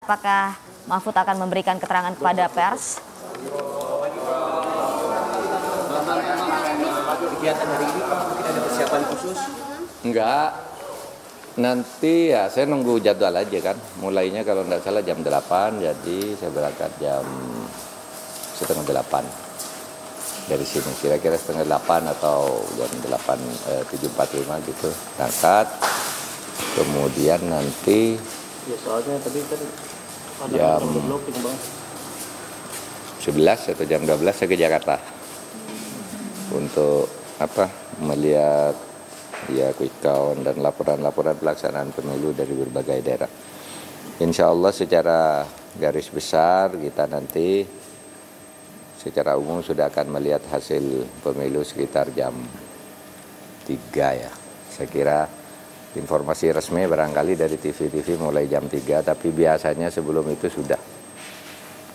apakah Mahfud akan memberikan keterangan kepada pers? Kegiatan hari ini mungkin ada persiapan khusus? Enggak, nanti ya saya nunggu jadwal aja kan. Mulainya kalau enggak salah jam 8, jadi saya berangkat jam setengah 8 dari sini. Kira-kira setengah 8 atau jam 7.45 gitu berangkat. Kemudian nanti Ya soalnya tadi kan jam 11 atau jam 12 saya ke Jakarta untuk melihat ya quick count dan laporan-laporan pelaksanaan pemilu dari berbagai daerah. Insya Allah secara garis besar kita nanti secara umum sudah akan melihat hasil pemilu sekitar jam 3 ya. Saya kira informasi resmi barangkali dari TV-TV mulai jam 3, tapi biasanya sebelum itu sudah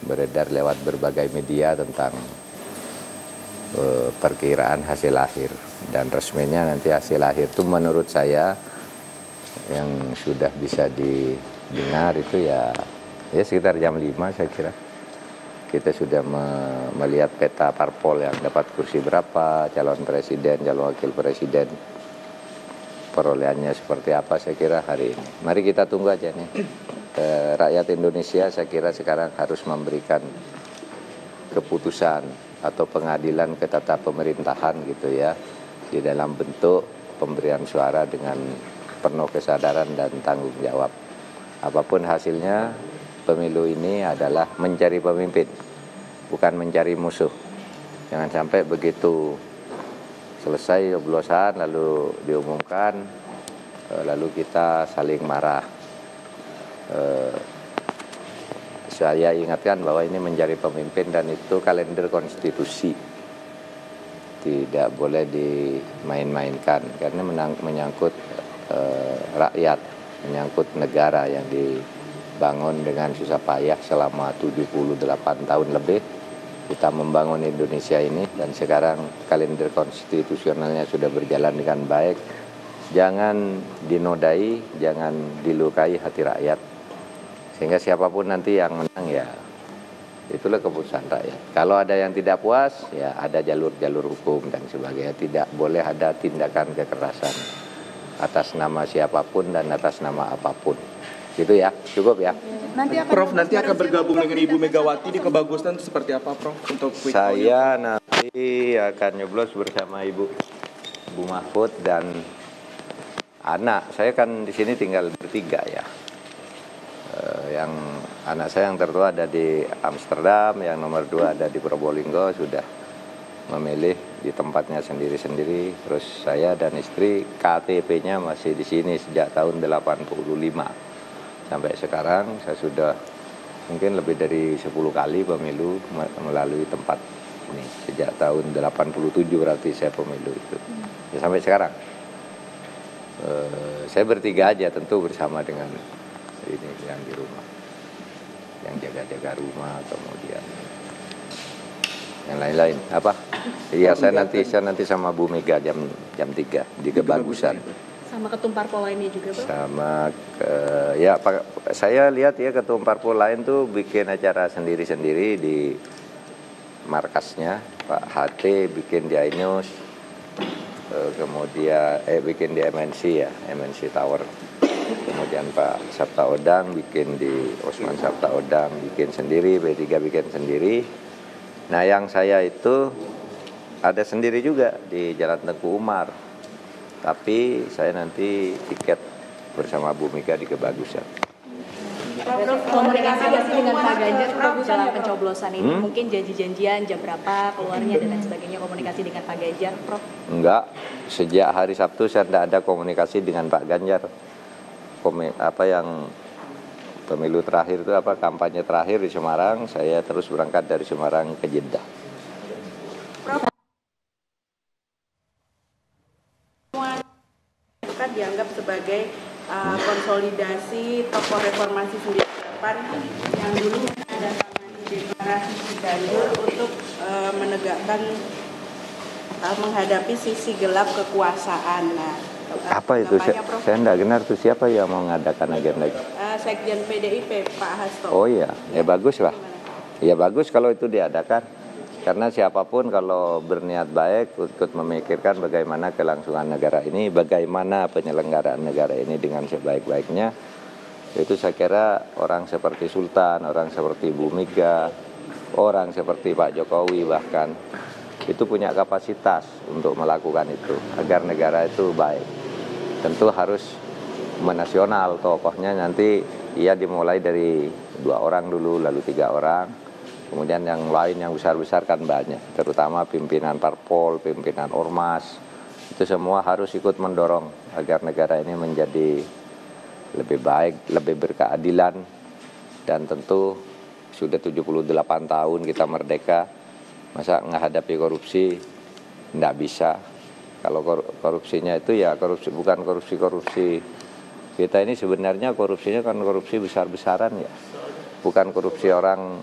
beredar lewat berbagai media tentang perkiraan hasil akhir. Dan resminya nanti hasil akhir itu menurut saya yang sudah bisa didengar itu ya sekitar jam 5 saya kira. Kita sudah melihat peta parpol yang dapat kursi berapa, calon presiden, calon wakil presiden, perolehannya seperti apa saya kira hari ini. Mari kita tunggu aja nih. Rakyat Indonesia saya kira sekarang harus memberikan keputusan atau pengadilan ke tata pemerintahan gitu ya, di dalam bentuk pemberian suara dengan penuh kesadaran dan tanggung jawab. Apapun hasilnya, pemilu ini adalah mencari pemimpin, bukan mencari musuh. Jangan sampai begitu selesai coblosan lalu diumumkan, lalu kita saling marah. Saya ingatkan bahwa ini mencari pemimpin dan itu kalender konstitusi. Tidak boleh dimain-mainkan karena menyangkut rakyat, menyangkut negara yang dibangun dengan susah payah selama 78 tahun lebih. Kita membangun Indonesia ini dan sekarang kalender konstitusionalnya sudah berjalan dengan baik. Jangan dinodai, jangan dilukai hati rakyat. Sehingga siapapun nanti yang menang ya itulah keputusan rakyat. Kalau ada yang tidak puas ya ada jalur-jalur hukum dan sebagainya. Tidak boleh ada tindakan kekerasan atas nama siapapun dan atas nama apapun. Gitu ya, cukup ya. Prof, nanti akan bergabung dengan Ibu Megawati di Kebagusan seperti apa, Prof? Untuk saya nanti akan nyoblos bersama Ibu Mahfud dan anak. Saya kan di sini tinggal bertiga ya. Yang anak saya yang tertua ada di Amsterdam, yang nomor 2 ada di Probolinggo, sudah memilih di tempatnya sendiri-sendiri. Terus saya dan istri KTP-nya masih di sini sejak tahun 85. Sampai sekarang saya sudah mungkin lebih dari 10 kali pemilu melalui tempat ini. Sejak tahun 87 berarti saya pemilu itu. Ya, sampai sekarang. Saya bertiga aja tentu bersama dengan ini yang di rumah. Yang jaga-jaga rumah, kemudian yang lain-lain. Apa? Iya, saya nanti sama Bu Mega jam 3 di Kebagusan. Sama ketum parpol lainnya juga, Bang? Sama ya Pak, saya lihat ya ketum parpol lain tuh bikin acara sendiri-sendiri di markasnya. Pak HT bikin di iNews, kemudian bikin di MNC ya, MNC Tower. Kemudian Pak Sabta Odang bikin di Osman Sabta Odang bikin sendiri, B3 bikin sendiri. Nah yang saya itu ada sendiri juga di Jalan Tengku Umar. Tapi saya nanti tiket bersama Bu Mega di Kebagusan. Komunikasi nggak sih dengan Pak Ganjar dalam pencoblosan ini? Mungkin janji-janjian jam berapa keluarnya dan lain sebagainya, komunikasi dengan Pak Ganjar, Prof? Enggak, sejak hari Sabtu saya tidak ada komunikasi dengan Pak Ganjar. Yang pemilu terakhir itu kampanye terakhir di Semarang, saya terus berangkat dari Semarang ke Jeddah. Kan dianggap sebagai konsolidasi tokoh reformasi 98 yang dulu ada deklarasi Ciganjur untuk menegakkan menghadapi sisi gelap kekuasaan. Nah, apa itu? Saya tidak dengar tuh siapa yang mengadakan agenda itu? Sekjen PDIP Pak Hasto. Oh iya, ya bagus lah. Ya bagus kalau itu diadakan. Karena siapapun kalau berniat baik ikut memikirkan bagaimana kelangsungan negara ini, bagaimana penyelenggaraan negara ini dengan sebaik-baiknya, itu saya kira orang seperti Sultan, orang seperti Bu Mega, orang seperti Pak Jokowi bahkan, itu punya kapasitas untuk melakukan itu, agar negara itu baik. Tentu harus menasional, tokohnya nanti ia dimulai dari 2 orang dulu, lalu 3 orang. Kemudian yang lain yang besar-besar kan banyak, terutama pimpinan parpol, pimpinan ormas, itu semua harus ikut mendorong agar negara ini menjadi lebih baik, lebih berkeadilan, dan tentu sudah 78 tahun kita merdeka, masa menghadapi korupsi tidak bisa. Kalau korupsinya itu ya korupsi, bukan korupsi kita ini sebenarnya korupsinya kan korupsi besar-besaran ya, bukan korupsi orang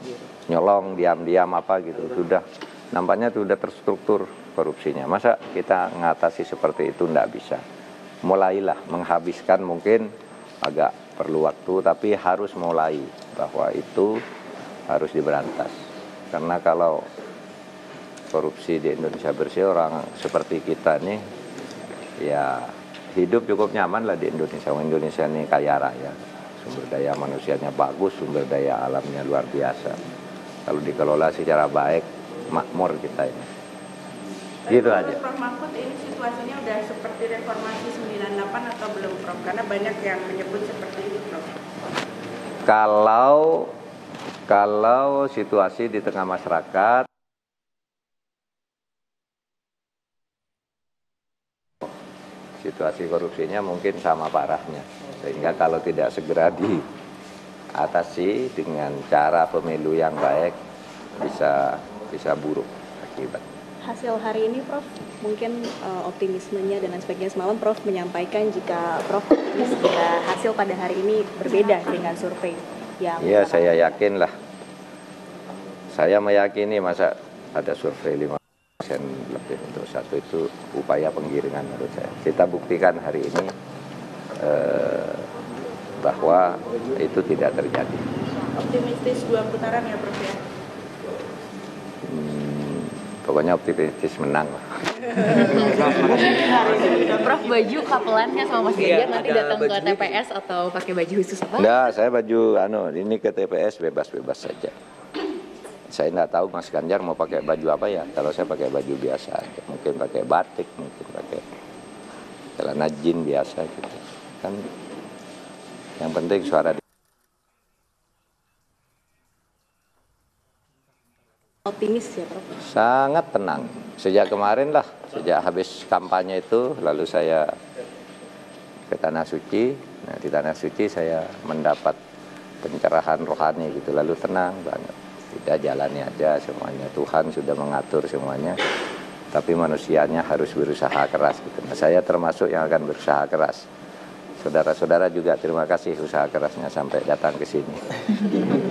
nyolong diam-diam apa gitu, sudah nampaknya sudah terstruktur korupsinya. Masa kita mengatasi seperti itu tidak bisa. Mulailah menghabiskan, mungkin agak perlu waktu, tapi harus mulai bahwa itu harus diberantas. Karena kalau korupsi di Indonesia bersih, orang seperti kita nih ya hidup cukup nyaman lah di Indonesia. Indonesia ini kaya raya, sumber daya manusianya bagus, sumber daya alamnya luar biasa. Kalau dikelola secara baik, makmur kita ini. Gitu aja. Prof Mahfud, ini situasinya udah seperti reformasi 98 atau belum, Prof? Karena banyak yang menyebut seperti itu, Prof. Kalau situasi di tengah masyarakat, situasi korupsinya mungkin sama parahnya. Sehingga kalau tidak segera diatasi dengan cara pemilu yang baik, bisa buruk akibat. Hasil hari ini, Prof, mungkin optimismenya dan lain sebagainya. Semalam Prof menyampaikan jika Prof jika hasil pada hari ini berbeda dengan survei yang... Iya, saya yakin lah. Saya meyakini masa ada survei 5% lebih untuk satu, itu upaya penggiringan menurut saya. Kita buktikan hari ini bahwa itu tidak terjadi. Optimistis 2 putaran ya, Prof ya? Pokoknya optimistis menang lah. Prof, baju kapelannya sama Mas Ganjar nanti datang ke TPS atau pakai baju khusus apa? Enggak, saya baju ini ke TPS bebas-bebas saja. Saya enggak tahu Mas Ganjar mau pakai baju apa ya. Kalau saya pakai baju biasa aja. Mungkin pakai batik, mungkin pakai celana jeans biasa gitu. Kan yang penting suara. Optimis ya, Prof? Sangat tenang. Sejak kemarin lah, sejak habis kampanye itu, lalu saya ke Tanah Suci. Nah, di Tanah Suci saya mendapat pencerahan rohani gitu, lalu tenang banget. Udah jalani aja semuanya. Tuhan sudah mengatur semuanya. Tapi manusianya harus berusaha keras gitu. Nah, saya termasuk yang akan berusaha keras. Saudara-saudara juga terima kasih usaha kerasnya sampai datang ke sini.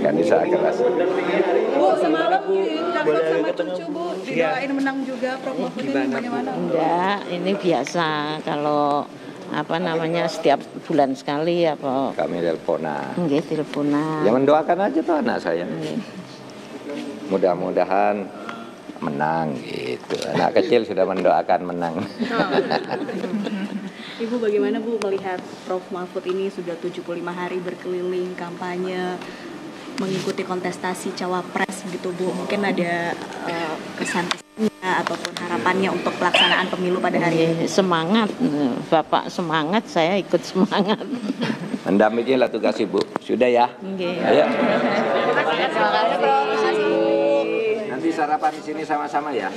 Kan usaha keras. Bu, semalam diucapkan sama cucu, Bu, didoain menang juga, Prof Mahfud, ini bagaimana? Enggak, ini biasa kalau setiap bulan sekali apa. Kami teleponan. Nggih, teleponan. Ya mendoakan aja tuh anak saya. Mudah-mudahan menang gitu. Anak kecil sudah mendoakan menang. Ibu bagaimana Bu melihat Prof Mahfud ini sudah 75 hari berkeliling kampanye, mengikuti kontestasi cawapres gitu Bu, mungkin ada kesan-kesannya ataupun harapannya untuk pelaksanaan pemilu pada hari ini? Semangat, Bapak semangat, saya ikut semangat. Mendampingilah tugas Ibu. Sudah ya? Nggih. Ayo. Terima kasih. Nanti sarapan di sini sama-sama ya.